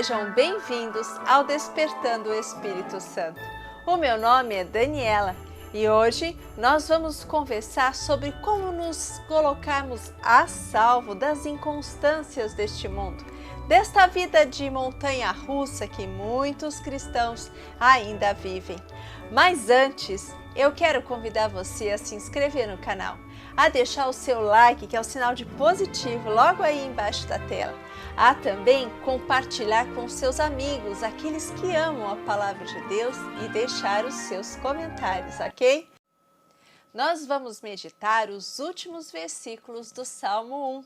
Sejam bem-vindos ao Despertando o Espírito Santo. O meu nome é Daniela e hoje nós vamos conversar sobre como nos colocarmos a salvo das inconstâncias deste mundo, desta vida de montanha-russa que muitos cristãos ainda vivem. Mas antes, eu quero convidar você a se inscrever no canal, a deixar o seu like, que é o sinal de positivo logo aí embaixo da tela, a também compartilhar com seus amigos, aqueles que amam a palavra de Deus, e deixar os seus comentários, ok? Nós vamos meditar os últimos versículos do Salmo 1.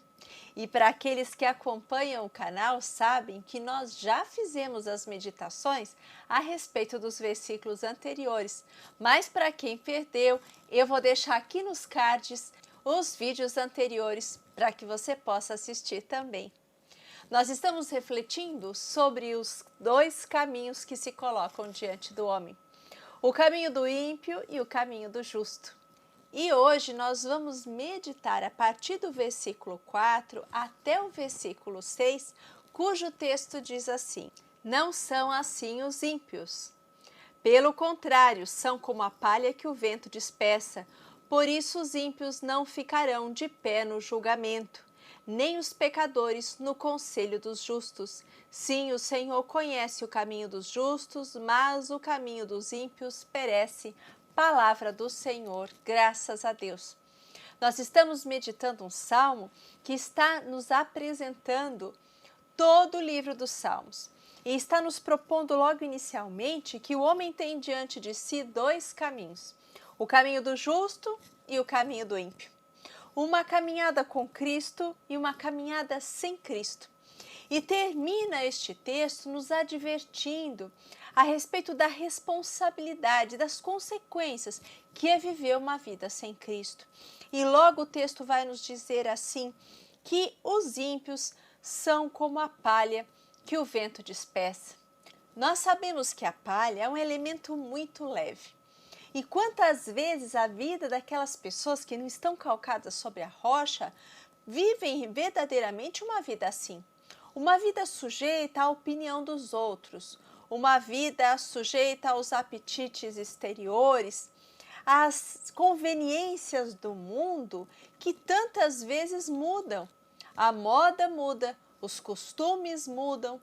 E para aqueles que acompanham o canal, sabem que nós já fizemos as meditações a respeito dos versículos anteriores. Mas para quem perdeu, eu vou deixar aqui nos cards os vídeos anteriores para que você possa assistir também. Nós estamos refletindo sobre os dois caminhos que se colocam diante do homem: o caminho do ímpio e o caminho do justo. E hoje nós vamos meditar a partir do versículo 4 até o versículo 6, cujo texto diz assim: Não são assim os ímpios. Pelo contrário, são como a palha que o vento dispersa. Por isso os ímpios não ficarão de pé no julgamento, nem os pecadores no conselho dos justos. Sim, o Senhor conhece o caminho dos justos, mas o caminho dos ímpios perece. Palavra do Senhor, graças a Deus. Nós estamos meditando um salmo que está nos apresentando todo o livro dos Salmos e está nos propondo logo inicialmente que o homem tem diante de si dois caminhos: o caminho do justo e o caminho do ímpio. Uma caminhada com Cristo e uma caminhada sem Cristo. E termina este texto nos advertindo a respeito da responsabilidade, das consequências que é viver uma vida sem Cristo. E logo o texto vai nos dizer assim, que os ímpios são como a palha que o vento dispersa. Nós sabemos que a palha é um elemento muito leve. E quantas vezes a vida daquelas pessoas que não estão calcadas sobre a rocha vivem verdadeiramente uma vida assim. Uma vida sujeita à opinião dos outros, uma vida sujeita aos apetites exteriores, às conveniências do mundo que tantas vezes mudam. A moda muda, os costumes mudam,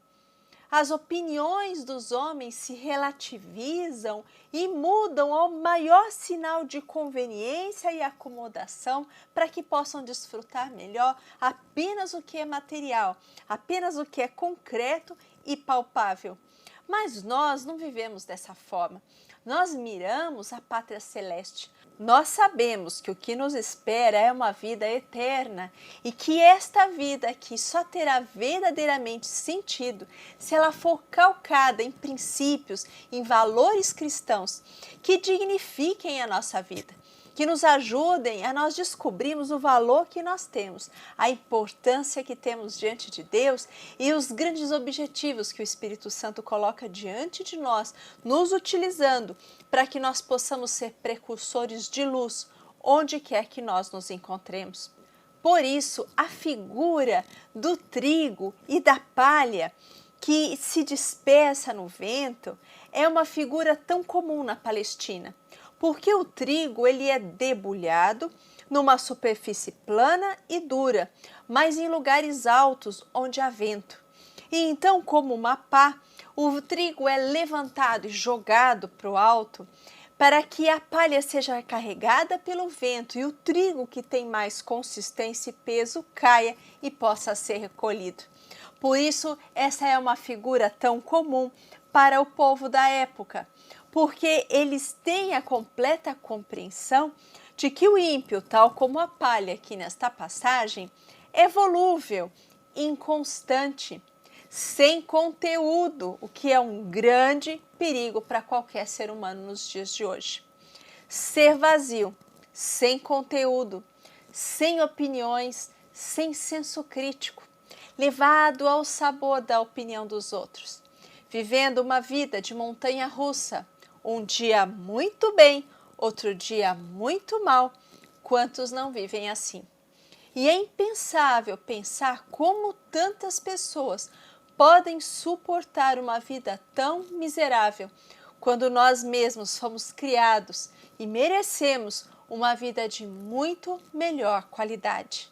as opiniões dos homens se relativizam e mudam ao maior sinal de conveniência e acomodação para que possam desfrutar melhor apenas o que é material, apenas o que é concreto e palpável. Mas nós não vivemos dessa forma. Nós miramos a pátria celeste. Nós sabemos que o que nos espera é uma vida eterna e que esta vida aqui só terá verdadeiramente sentido se ela for calcada em princípios, em valores cristãos que dignifiquem a nossa vida, que nos ajudem a nós descobrirmos o valor que nós temos, a importância que temos diante de Deus e os grandes objetivos que o Espírito Santo coloca diante de nós, nos utilizando para que nós possamos ser precursores de luz onde quer que nós nos encontremos. Por isso, a figura do trigo e da palha que se dispersa no vento é uma figura tão comum na Palestina. Porque o trigo ele é debulhado numa superfície plana e dura, mas em lugares altos onde há vento. E então, como uma pá, o trigo é levantado e jogado para o alto para que a palha seja carregada pelo vento e o trigo que tem mais consistência e peso caia e possa ser recolhido. Por isso, essa é uma figura tão comum para o povo da época, porque eles têm a completa compreensão de que o ímpio, tal como a palha aqui nesta passagem, é volúvel, inconstante, sem conteúdo, o que é um grande perigo para qualquer ser humano nos dias de hoje. Ser vazio, sem conteúdo, sem opiniões, sem senso crítico, levado ao sabor da opinião dos outros, vivendo uma vida de montanha-russa, um dia muito bem, outro dia muito mal. Quantos não vivem assim? E é impensável pensar como tantas pessoas podem suportar uma vida tão miserável quando nós mesmos fomos criados e merecemos uma vida de muito melhor qualidade?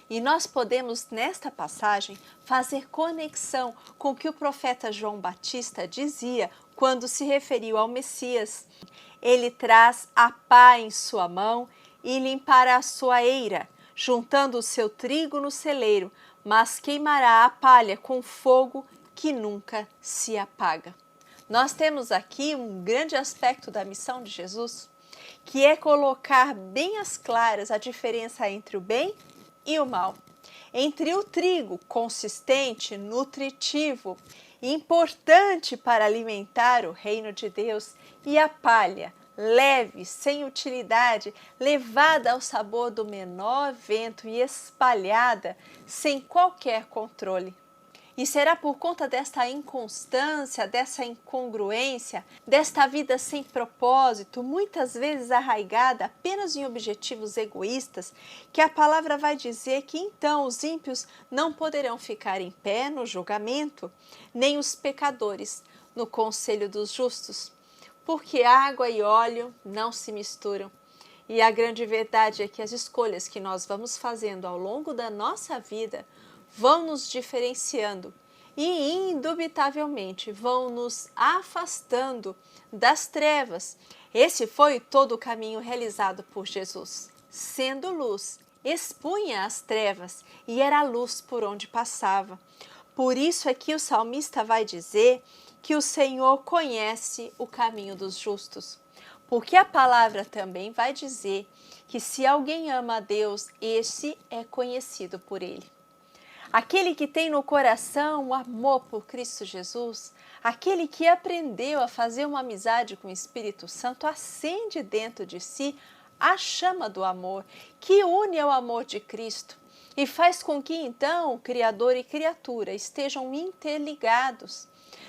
E nós podemos, nesta passagem, fazer conexão com o que o profeta João Batista dizia quando se referiu ao Messias. Ele traz a pá em sua mão e limpará a sua eira, juntando o seu trigo no celeiro, mas queimará a palha com fogo que nunca se apaga. Nós temos aqui um grande aspecto da missão de Jesus, que é colocar bem às claras a diferença entre o bem e o mal, entre o trigo consistente, nutritivo, importante para alimentar o reino de Deus, e a palha leve, sem utilidade, levada ao sabor do menor vento e espalhada sem qualquer controle. E será por conta desta inconstância, dessa incongruência, desta vida sem propósito, muitas vezes arraigada apenas em objetivos egoístas, que a palavra vai dizer que então os ímpios não poderão ficar em pé no julgamento, nem os pecadores no conselho dos justos, porque água e óleo não se misturam. E a grande verdade é que as escolhas que nós vamos fazendo ao longo da nossa vida vão nos diferenciando e, indubitavelmente, vão nos afastando das trevas. Esse foi todo o caminho realizado por Jesus. Sendo luz, expunha as trevas e era a luz por onde passava. Por isso é que o salmista vai dizer que o Senhor conhece o caminho dos justos. Porque a palavra também vai dizer que se alguém ama a Deus, esse é conhecido por Ele. Aquele que tem no coração o amor por Cristo Jesus, aquele que aprendeu a fazer uma amizade com o Espírito Santo, acende dentro de si a chama do amor, que une ao amor de Cristo e faz com que então Criador e criatura estejam interligados,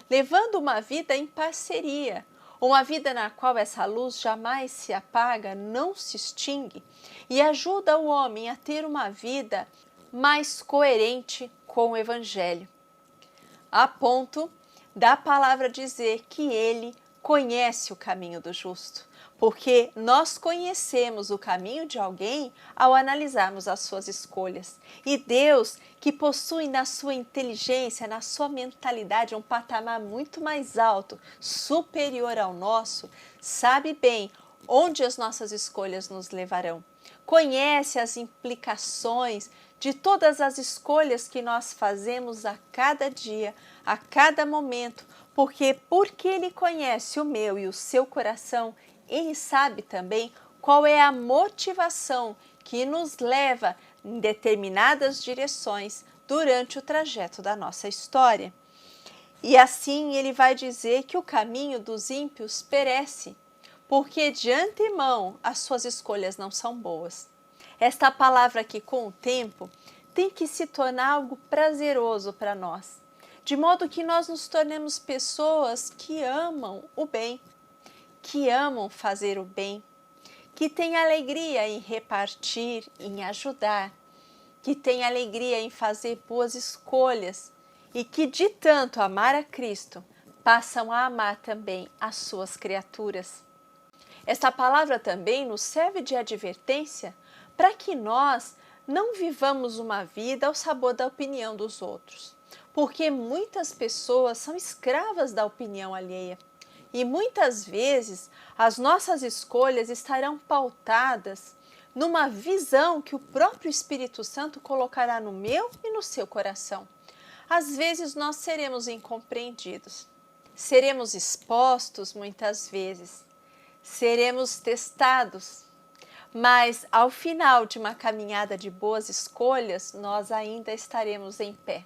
levando uma vida em parceria, uma vida na qual essa luz jamais se apaga, não se extingue e ajuda o homem a ter uma vida mais coerente com o Evangelho, a ponto da palavra dizer que ele conhece o caminho do justo, porque nós conhecemos o caminho de alguém ao analisarmos as suas escolhas. E Deus, que possui na sua inteligência, na sua mentalidade um patamar muito mais alto, superior ao nosso, sabe bem onde as nossas escolhas nos levarão. Conhece as implicações de todas as escolhas que nós fazemos a cada dia, a cada momento, porque Ele conhece o meu e o seu coração, Ele sabe também qual é a motivação que nos leva em determinadas direções durante o trajeto da nossa história. E assim Ele vai dizer que o caminho dos ímpios perece, porque de antemão as suas escolhas não são boas. Esta palavra aqui, com o tempo, tem que se tornar algo prazeroso para nós, de modo que nós nos tornemos pessoas que amam o bem, que amam fazer o bem, que têm alegria em repartir, em ajudar, que têm alegria em fazer boas escolhas e que, de tanto amar a Cristo, passam a amar também as suas criaturas. Esta palavra também nos serve de advertência para que nós não vivamos uma vida ao sabor da opinião dos outros, porque muitas pessoas são escravas da opinião alheia e muitas vezes as nossas escolhas estarão pautadas numa visão que o próprio Espírito Santo colocará no meu e no seu coração. Às vezes nós seremos incompreendidos, seremos expostos muitas vezes, seremos testados, mas ao final de uma caminhada de boas escolhas, nós ainda estaremos em pé,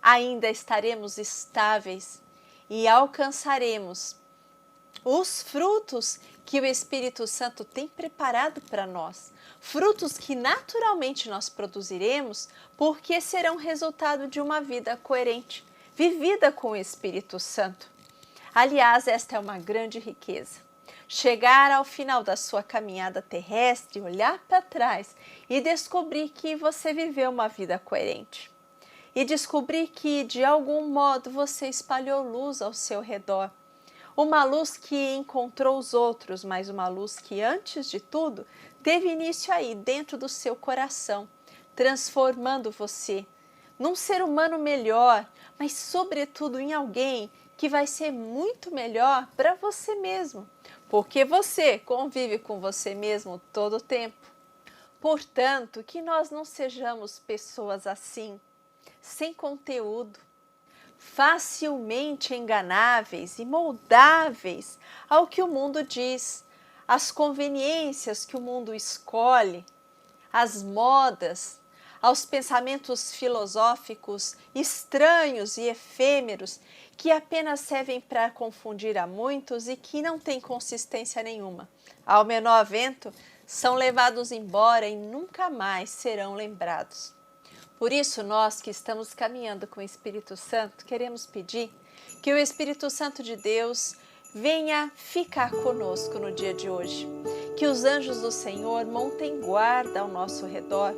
ainda estaremos estáveis e alcançaremos os frutos que o Espírito Santo tem preparado para nós, frutos que naturalmente nós produziremos porque serão resultado de uma vida coerente, vivida com o Espírito Santo. Aliás, esta é uma grande riqueza. Chegar ao final da sua caminhada terrestre, olhar para trás e descobrir que você viveu uma vida coerente. e descobrir que de algum modo você espalhou luz ao seu redor. Uma luz que encontrou os outros, mas uma luz que antes de tudo teve início aí dentro do seu coração, transformando você num ser humano melhor, mas sobretudo em alguém que vai ser muito melhor para você mesmo, porque você convive com você mesmo todo o tempo. Portanto, que nós não sejamos pessoas assim, sem conteúdo, facilmente enganáveis e moldáveis ao que o mundo diz, às conveniências que o mundo escolhe, às modas, aos pensamentos filosóficos estranhos e efêmeros que apenas servem para confundir a muitos e que não têm consistência nenhuma. Ao menor vento, são levados embora e nunca mais serão lembrados. Por isso, nós que estamos caminhando com o Espírito Santo, queremos pedir que o Espírito Santo de Deus venha ficar conosco no dia de hoje, que os anjos do Senhor montem guarda ao nosso redor,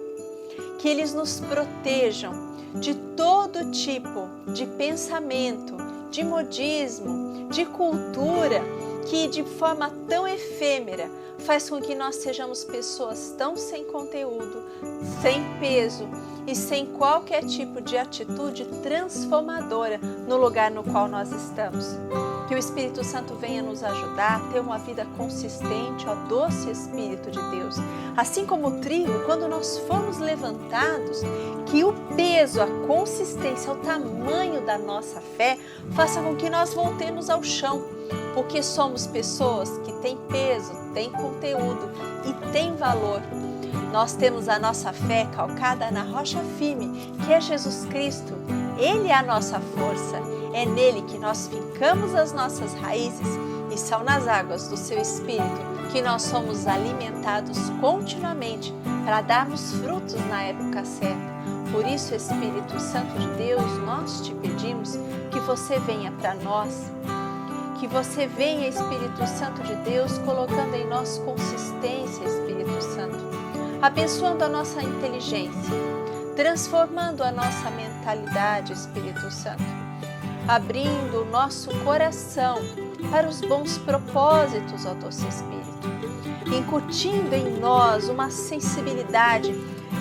que eles nos protejam de todo tipo de pensamento, de modismo, de cultura que de forma tão efêmera faz com que nós sejamos pessoas tão sem conteúdo, sem peso e sem qualquer tipo de atitude transformadora no lugar no qual nós estamos. Que o Espírito Santo venha nos ajudar a ter uma vida consistente, ó doce Espírito de Deus. Assim como o trigo, quando nós formos levantados, que o peso, a consistência, o tamanho da nossa fé faça com que nós voltemos ao chão, porque somos pessoas que têm peso, têm conteúdo e têm valor. Nós temos a nossa fé calcada na rocha firme, que é Jesus Cristo. Ele é a nossa força, é nele que nós fincamos as nossas raízes e são nas águas do seu Espírito que nós somos alimentados continuamente para darmos frutos na época certa. Por isso, Espírito Santo de Deus, nós te pedimos que você venha para nós, que você venha, Espírito Santo de Deus, colocando em nós consistência, Espírito Santo, abençoando a nossa inteligência, transformando a nossa mentalidade, Espírito Santo, abrindo o nosso coração para os bons propósitos, ó doce Espírito, incutindo em nós uma sensibilidade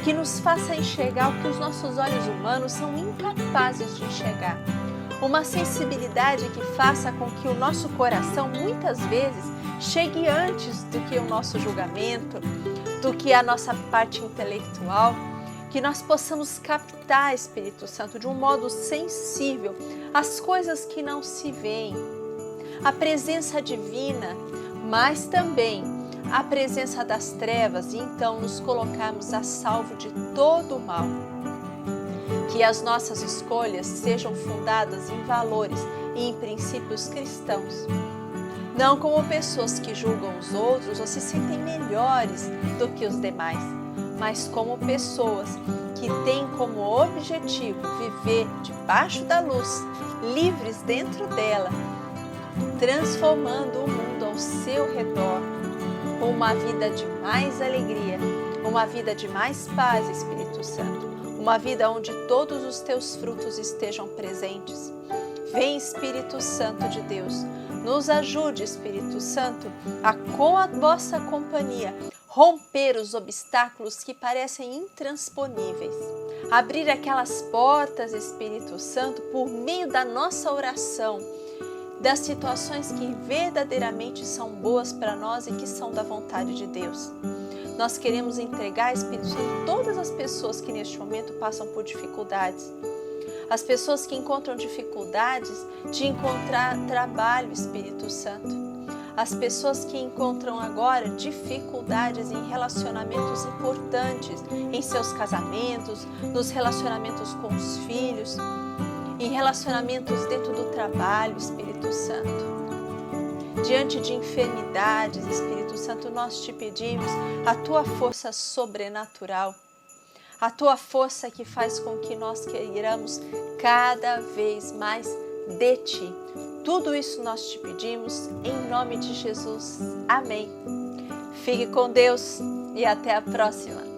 que nos faça enxergar o que os nossos olhos humanos são incapazes de enxergar. Uma sensibilidade que faça com que o nosso coração, muitas vezes, chegue antes do que o nosso julgamento, do que a nossa parte intelectual, que nós possamos captar, Espírito Santo, de um modo sensível, as coisas que não se veem, a presença divina, mas também a presença das trevas, e então nos colocarmos a salvo de todo o mal. Que as nossas escolhas sejam fundadas em valores e em princípios cristãos, não como pessoas que julgam os outros ou se sentem melhores do que os demais, mas como pessoas que têm como objetivo viver debaixo da luz, livres dentro dela, transformando o mundo ao seu redor, uma vida de mais alegria, uma vida de mais paz, Espírito Santo, uma vida onde todos os teus frutos estejam presentes. Vem, Espírito Santo de Deus, nos ajude, Espírito Santo, a com a vossa companhia romper os obstáculos que parecem intransponíveis, abrir aquelas portas, Espírito Santo, por meio da nossa oração, das situações que verdadeiramente são boas para nós e que são da vontade de Deus. Nós queremos entregar, Espírito Santo, todas as pessoas que neste momento passam por dificuldades. As pessoas que encontram dificuldades de encontrar trabalho, Espírito Santo. As pessoas que encontram agora dificuldades em relacionamentos importantes, em seus casamentos, nos relacionamentos com os filhos, em relacionamentos dentro do trabalho, Espírito Santo. Diante de enfermidades, Espírito Santo, nós te pedimos a tua força sobrenatural, a tua força que faz com que nós queiramos cada vez mais de ti. Tudo isso nós te pedimos em nome de Jesus. Amém. Fique com Deus e até a próxima.